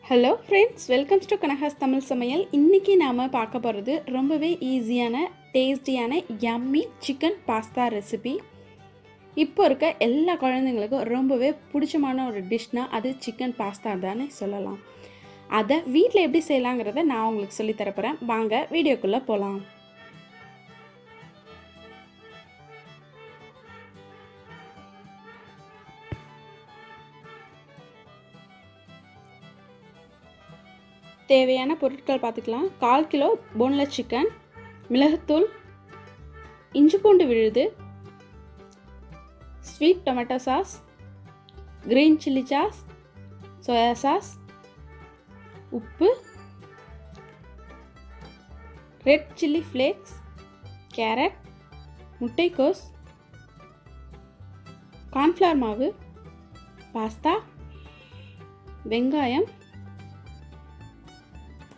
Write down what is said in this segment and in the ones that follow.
Hello friends, welcomes to Kanaka சமையல். இன்றைக்கி நாம் பார்க்க போகிறது ரொம்பவே ஈஸியான டேஸ்டியான யம்மி சிக்கன் பாஸ்தா ரெசிபி. இப்போ இருக்க எல்லா குழந்தைங்களுக்கும் ரொம்பவே பிடிச்சமான ஒரு டிஷ்னால் அது சிக்கன் பாஸ்தா தானே சொல்லலாம். அதை வீட்டில் எப்படி செய்யலாங்கிறத நான் உங்களுக்கு சொல்லித்தரப்போகிறேன். வாங்க வீடியோக்குள்ளே போகலாம். தேவையான பொருட்கள் பார்த்துக்கலாம். 1/4 கிலோ போன்லெஸ் சிக்கன், மிளகுத்தூள், இஞ்சி பூண்டு விழுது, sweet tomato sauce, green chilli sauce, soya sauce, உப்பு, ரெட் சில்லி ஃப்ளேக்ஸ், கேரட், முட்டைக்கோஸ், கார்ன்ஃப்ளவர் மாவு, பாஸ்தா, வெங்காயம்,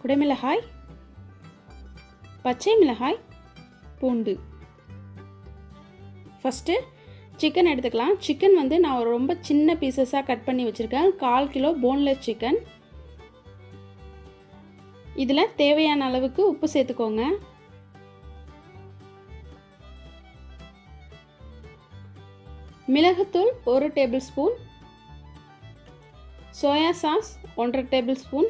குடைமிளகாய், பச்சை மிளகாய், பூண்டு. ஃபஸ்ட்டு சிக்கன் எடுத்துக்கலாம். சிக்கன் நான் ரொம்ப சின்ன பீசஸாக கட் பண்ணி வச்சுருக்கேன். 1/4 கிலோ போன்லெஸ் சிக்கன். இதில் தேவையான அளவுக்கு உப்பு சேர்த்துக்கோங்க. மிளகுத்தூள் 1 table spoon, soya sauce 1/2 table spoon.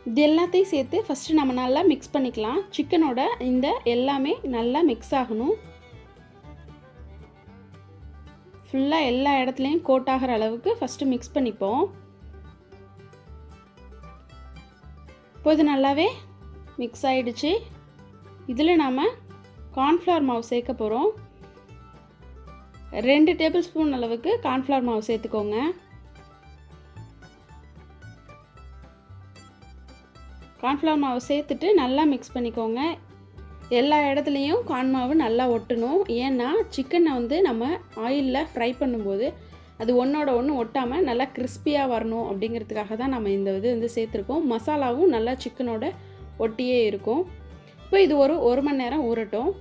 இது எல்லாத்தையும் சேர்த்து ஃபஸ்ட்டு நம்ம நல்லா மிக்ஸ் பண்ணிக்கலாம். சிக்கனோட இந்த எல்லாமே நல்லா மிக்ஸ் ஆகணும். ஃபுல்லாக எல்லா இடத்துலையும் கோட் ஆகிற அளவுக்கு ஃபஸ்ட்டு மிக்ஸ் பண்ணிப்போம். இப்போ இது நல்லாவே மிக்ஸ் ஆகிடுச்சு. இதில் நாம் கார்ன்ஃப்ளவர் மாவு சேர்க்க போகிறோம். 2 டேபிள் ஸ்பூன் அளவுக்கு கார்ன்ஃப்ளவர் மாவு சேர்த்துக்கோங்க. கார்ன்ஃப்ளவர் மாவு சேர்த்துட்டு நல்லா மிக்ஸ் பண்ணிக்கோங்க. எல்லா இடத்துலையும் கார்ன் மாவு நல்லா ஒட்டணும். ஏன்னா சிக்கனை நம்ம ஆயிலில் ஃப்ரை பண்ணும்போது அது ஒன்றோட ஒன்று ஒட்டாமல் நல்லா கிறிஸ்பியாக வரணும் அப்படிங்கிறதுக்காக தான் நம்ம இந்த இது சேர்த்துருக்கோம். மசாலாவும் நல்லா சிக்கனோட ஒட்டியே இருக்கும். இப்போ இது ஒரு மணி நேரம் ஊறட்டும்.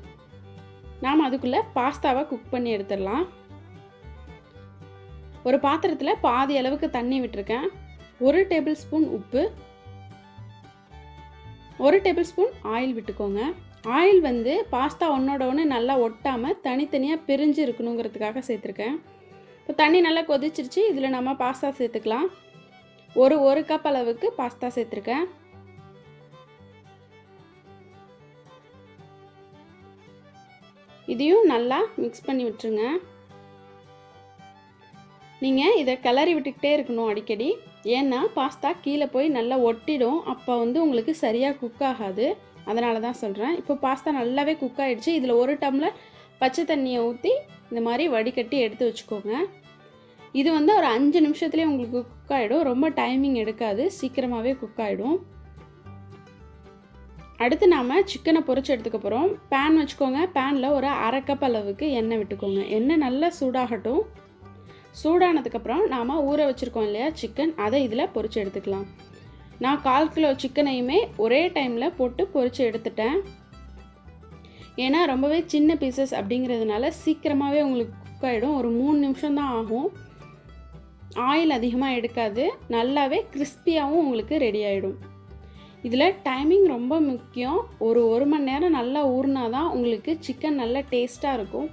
நாம் அதுக்குள்ளே பாஸ்தாவை குக் பண்ணி எடுத்துடலாம். ஒரு பாத்திரத்தில் பாதி அளவுக்கு தண்ணி விட்டுருக்கேன். 1 டேபிள் ஸ்பூன் உப்பு, 1 டேபிள் ஸ்பூன் ஆயில் விட்டுக்கோங்க. ஆயில் பாஸ்தா ஒன்றோட ஒன்று நல்லா ஒட்டாமல் தனித்தனியாக பிரிஞ்சு இருக்கணுங்கிறதுக்காக சேர்த்துருக்கேன். இப்போ தண்ணி நல்லா கொதிச்சிருச்சு. இதில் நம்ம பாஸ்தா சேர்த்துக்கலாம். ஒரு கப் அளவுக்கு பாஸ்தா சேர்த்துருக்கேன். இதையும் நல்லா மிக்ஸ் பண்ணி விட்டுருங்க. நீங்கள் இதை கிளறி விட்டுக்கிட்டே இருக்கணும் அடிக்கடி. ஏன்னா பாஸ்தா கீழே போய் நல்லா ஒட்டிடும். அப்போ உங்களுக்கு சரியாக குக் ஆகாது. அதனால தான் சொல்கிறேன். இப்போ பாஸ்தா நல்லாவே குக் ஆகிடுச்சு. இதில் 1 டம்ளர் பச்சை தண்ணியை ஊற்றி இந்த மாதிரி வடிகட்டி எடுத்து வச்சுக்கோங்க. இது ஒரு 5 நிமிஷத்துலேயே உங்களுக்கு குக் ஆகிடும். ரொம்ப டைமிங் எடுக்காது, சீக்கிரமாகவே குக் ஆகிடும். அடுத்து நாம் சிக்கனை பொரிச்சு எடுத்துக்க போகிறோம். பேன் வச்சுக்கோங்க. பேனில் ஒரு 1/2 கப் அளவுக்கு எண்ணெய் விட்டுக்கோங்க. எண்ணெய் நல்லா சூடாகட்டும். சூடானதுக்கப்புறம் நாம் ஊற வச்சுருக்கோம் இல்லையா சிக்கன், அதை இதில் பொரிச்சு எடுத்துக்கலாம். நான் 1/4 கிலோ சிக்கனையுமே ஒரே டைமில் போட்டு பொரிச்சு எடுத்துட்டேன். ஏன்னா ரொம்பவே சின்ன பீசஸ் அப்படிங்கிறதுனால சீக்கிரமாகவே உங்களுக்கு குக் ஆகிடும். ஒரு 3 நிமிஷம் தான் ஆகும். ஆயில் அதிகமாக எடுக்காது. நல்லாவே கிறிஸ்பியாகவும் உங்களுக்கு ரெடி ஆகிடும். இதில் டைமிங் ரொம்ப முக்கியம். ஒரு மணி நேரம் நல்லா ஊறினா தான் உங்களுக்கு சிக்கன் நல்லா டேஸ்ட்டாக இருக்கும்.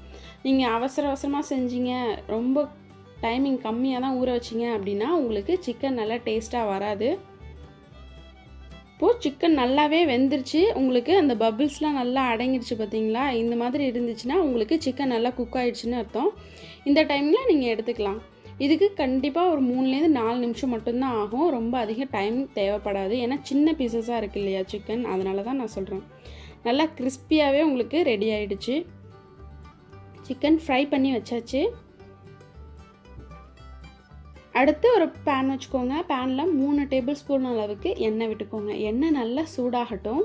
நீங்கள் அவசரமாக செஞ்சீங்க, ரொம்ப டைமிங் கம்மியாக தான் ஊற வச்சிங்க அப்படின்னா உங்களுக்கு சிக்கன் நல்லா டேஸ்ட்டாக வராது. இப்போது சிக்கன் நல்லாவே வெந்துருச்சு. உங்களுக்கு அந்த பபிள்ஸ்லாம் நல்லா அடங்கிடுச்சு பார்த்தீங்களா? இந்த மாதிரி இருந்துச்சுன்னா உங்களுக்கு சிக்கன் நல்லா குக் ஆகிடுச்சுன்னு அர்த்தம். இந்த டைமில் நீங்கள் எடுத்துக்கலாம். இதுக்கு கண்டிப்பாக ஒரு 3லேருந்து 4 நிமிஷம் மட்டும்தான் ஆகும். ரொம்ப அதிக டைம் தேவைப்படாது. ஏன்னா சின்ன பீசஸாக இருக்குது இல்லையா சிக்கன், அதனால தான் நான் சொல்கிறேன். நல்லா கிறிஸ்பியாகவே உங்களுக்கு ரெடி ஆகிடுச்சு. சிக்கன் ஃப்ரை பண்ணி வச்சாச்சு. அடுத்து ஒரு பேன் வச்சுக்கோங்க. பேனில் 3 டேபிள் ஸ்பூன் அளவுக்கு எண்ணெய் விட்டுக்கோங்க. எண்ணெய் நல்லா சூடாகட்டும்.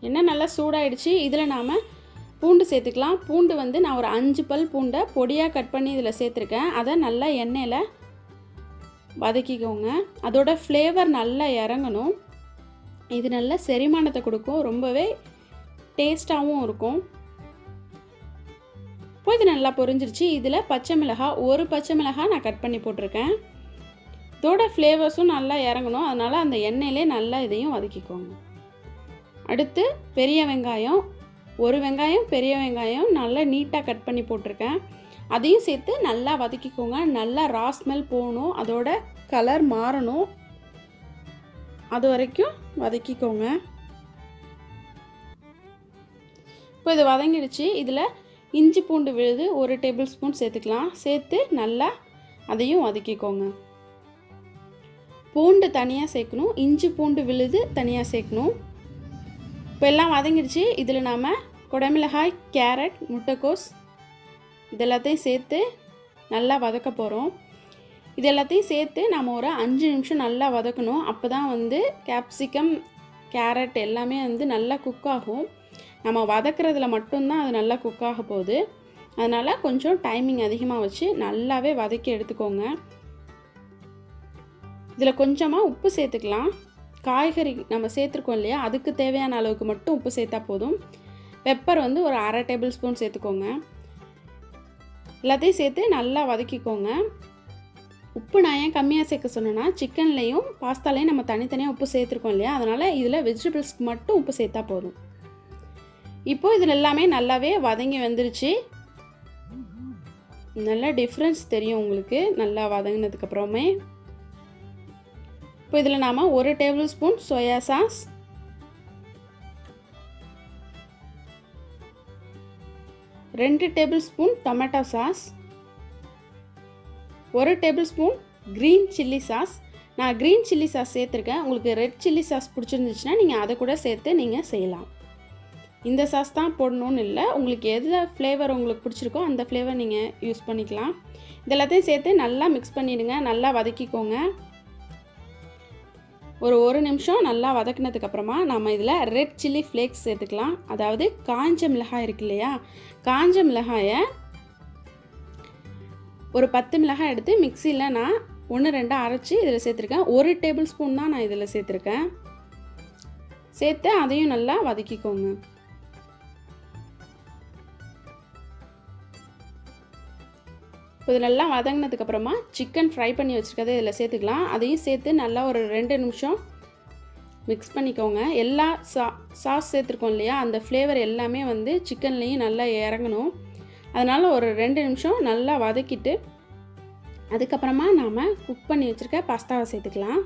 எண்ணெய் நல்லா சூடாயிடுச்சு. இதில் நாம் பூண்டு சேர்த்துக்கலாம். பூண்டு நான் ஒரு 5 பல் பூண்டை பொடியாக கட் பண்ணி இதில் சேர்த்துருக்கேன். அதை நல்லா எண்ணெயில் வதக்கிக்கோங்க. அதோட ஃப்ளேவர் நல்லா இறங்கணும். இது நல்ல செரிமானத்தை கொடுக்கும். ரொம்பவே டேஸ்ட்டாகவும் இருக்கும். இப்போ இது நல்லா பொரிஞ்சிருச்சு. இதில் பச்சை மிளகாய், ஒரு பச்சை மிளகாய் நான் கட் பண்ணி போட்டிருக்கேன். இதோட ஃப்ளேவர்ஸும் நல்லா இறங்கணும், அதனால் அந்த எண்ணெயிலே நல்லா இதையும் வதக்கிக்கோங்க. அடுத்து பெரிய வெங்காயம், ஒரு வெங்காயம் பெரிய வெங்காயம் நல்லா நீட்டாக கட் பண்ணி போட்டிருக்கேன். அதையும் சேர்த்து நல்லா வதக்கிக்கோங்க. நல்லா ரா ஸ்மெல் போகணும், அதோட கலர் மாறணும், அது வரைக்கும் வதக்கிக்கோங்க. இப்போ இது வதங்கிடுச்சு. இதில் இஞ்சி பூண்டு விழுது 1 டேபிள் ஸ்பூன் சேர்த்துக்கலாம். சேர்த்து நல்லா அதையும் வதக்கிக்கோங்க. பூண்டு தனியாக சேர்க்கணும், இஞ்சி பூண்டு விழுது தனியாக சேர்க்கணும். இப்போ எல்லாம் வதங்கிடுச்சு. இதில் நாம் குடமிளகாய், கேரட், முட்டைக்கோஸ் இதெல்லாத்தையும் சேர்த்து நல்லா வதக்க போகிறோம். இது எல்லாத்தையும் சேர்த்து நம்ம ஒரு 5 நிமிஷம் நல்லா வதக்கணும். அப்போ தான் வந்து கேப்சிகம், கேரட் எல்லாமே வந்து நல்லா குக் ஆகும். நம்ம வதக்கிறதுல மட்டும்தான் அது நல்லா குக் ஆக போகுது. அதனால் கொஞ்சம் டைமிங் அதிகமாக வச்சு நல்லாவே வதக்கி எடுத்துக்கோங்க. இதில் கொஞ்சமாக உப்பு சேர்த்துக்கலாம். காய்கறி நம்ம சேர்த்துருக்கோம் இல்லையா, அதுக்கு தேவையான அளவுக்கு மட்டும் உப்பு சேர்த்தா போதும். பெப்பர் வந்து ஒரு 1/2 டேபிள் ஸ்பூன் சேர்த்துக்கோங்க. எல்லாத்தையும் சேர்த்து நல்லா வதக்கிக்கோங்க. உப்பு நான் ஏன் கம்மியாக சேர்க்க சொன்னேன்னா, சிக்கன்லேயும் பாஸ்தாலையும் நம்ம தனித்தனியாக உப்பு சேர்த்துருக்கோம் இல்லையா, அதனால் இதில் வெஜிடபிள்ஸ்க்கு மட்டும் உப்பு சேர்த்தா போதும். இப்போது இதில் எல்லாமே நல்லாவே வதங்கி வந்துருச்சு. நல்லா டிஃப்ரென்ஸ் தெரியும் உங்களுக்கு நல்லா வதங்கினதுக்கப்புறமே. இப்போ இதில் நாம் 1 table spoon soya sauce, 2 table spoon tomato sauce, 1 table spoon green chilli sauce. நான் க்ரீன் சில்லி சாஸ் சேர்த்துருக்கேன். உங்களுக்கு ரெட் சில்லி சாஸ் பிடிச்சிருந்துச்சுன்னா நீங்கள் அதை கூட சேர்த்து நீங்கள் செய்யலாம். இந்த சாஸ் தான் போடணும்னு இல்லை, உங்களுக்கு எது ஃப்ளேவர் உங்களுக்கு பிடிச்சிருக்கோ அந்த ஃப்ளேவர் நீங்கள் யூஸ் பண்ணிக்கலாம். இதெல்லாத்தையும் சேர்த்து நல்லா மிக்ஸ் பண்ணிவிடுங்க. நல்லா வதக்கிக்கோங்க. ஒரு நிமிஷம் நல்லா வதக்கினதுக்கப்புறமா நம்ம இதில் ரெட் சில்லி ஃப்ளேக்ஸ் சேர்த்துக்கலாம். அதாவது காஞ்ச மிளகாய் இருக்கு இல்லையா, காஞ்ச மிளகாயை ஒரு 10 மிளகாய் எடுத்து மிக்சியில் நான் 1-2 அரைச்சி இதில் சேர்த்துருக்கேன். 1 டேபிள் ஸ்பூன் தான் நான் இதில் சேர்த்துருக்கேன். சேர்த்து அதையும் நல்லா வதக்கிக்கோங்க. இப்போ இது நல்லா வதங்கினதுக்கப்புறமா சிக்கன் ஃப்ரை பண்ணி வச்சுருக்கதை இதில் சேர்த்துக்கலாம். அதையும் சேர்த்து நல்லா ஒரு 2 நிமிஷம் மிக்ஸ் பண்ணிக்கோங்க. எல்லா சாஸ் சேர்த்துருக்கோம் இல்லையா, அந்த ஃப்ளேவர் எல்லாமே வந்து சிக்கன்லேயும் நல்லா இறங்கணும். அதனால் ஒரு 2 நிமிஷம் நல்லா வதக்கிட்டு அதுக்கப்புறமா நாம் குக் பண்ணி வச்சுருக்க பாஸ்தாவை சேர்த்துக்கலாம்.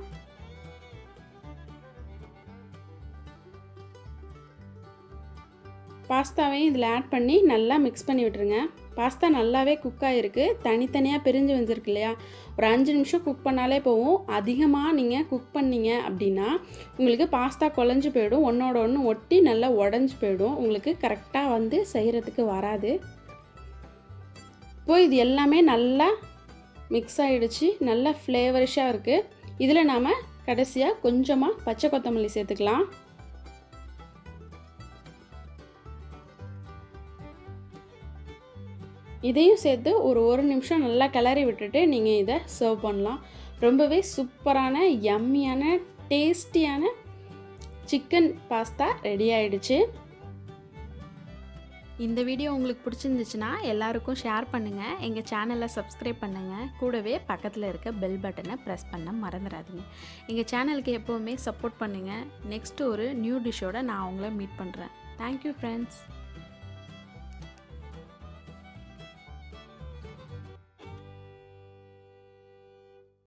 பாஸ்தாவையும் இதில் ஆட் பண்ணி நல்லா மிக்ஸ் பண்ணி விட்டுருங்க. பாஸ்தா நல்லாவே குக் ஆகிருக்கு, தனித்தனியாக பிரிஞ்சு வந்துருக்கு இல்லையா. ஒரு 5 நிமிஷம் குக் பண்ணாலே போகும். அதிகமாக நீங்கள் குக் பண்ணிங்க அப்படின்னா உங்களுக்கு பாஸ்தா குழஞ்சி போயிடும், ஒன்றோட ஒன்று ஒட்டி நல்லா உடஞ்சி போயிடும், உங்களுக்கு கரெக்டாக வந்து செய்கிறதுக்கு வராது. இப்போ இது எல்லாமே நல்லா மிக்ஸ் ஆகிடுச்சு, நல்லா ஃப்ளேவரிஷாக இருக்குது. இதில் நாம் கடைசியாக கொஞ்சமாக பச்சை கொத்தமல்லி சேர்த்துக்கலாம். இதையும் சேர்த்து ஒரு நிமிஷம் நல்லா கிளறி விட்டுட்டு நீங்கள் இதை சர்வ் பண்ணலாம். ரொம்பவே சூப்பரான யம்மியான டேஸ்டியான சிக்கன் பாஸ்தா ரெடி ஆகிடுச்சு. இந்த வீடியோ உங்களுக்கு பிடிச்சிருந்துச்சுன்னா எல்லாருக்கும் ஷேர் பண்ணுங்கள், எங்கள் சேனலை சப்ஸ்கிரைப் பண்ணுங்கள், கூடவே பக்கத்தில் இருக்க பெல் பட்டனை ப்ரெஸ் பண்ண மறந்துடாதீங்க. எங்கள் சேனலுக்கு எப்போவுமே சப்போர்ட் பண்ணுங்கள். நெக்ஸ்ட்டு ஒரு நியூ டிஷ்ஷோடு நான் உங்களை மீட் பண்ணுறேன். Thank you friends.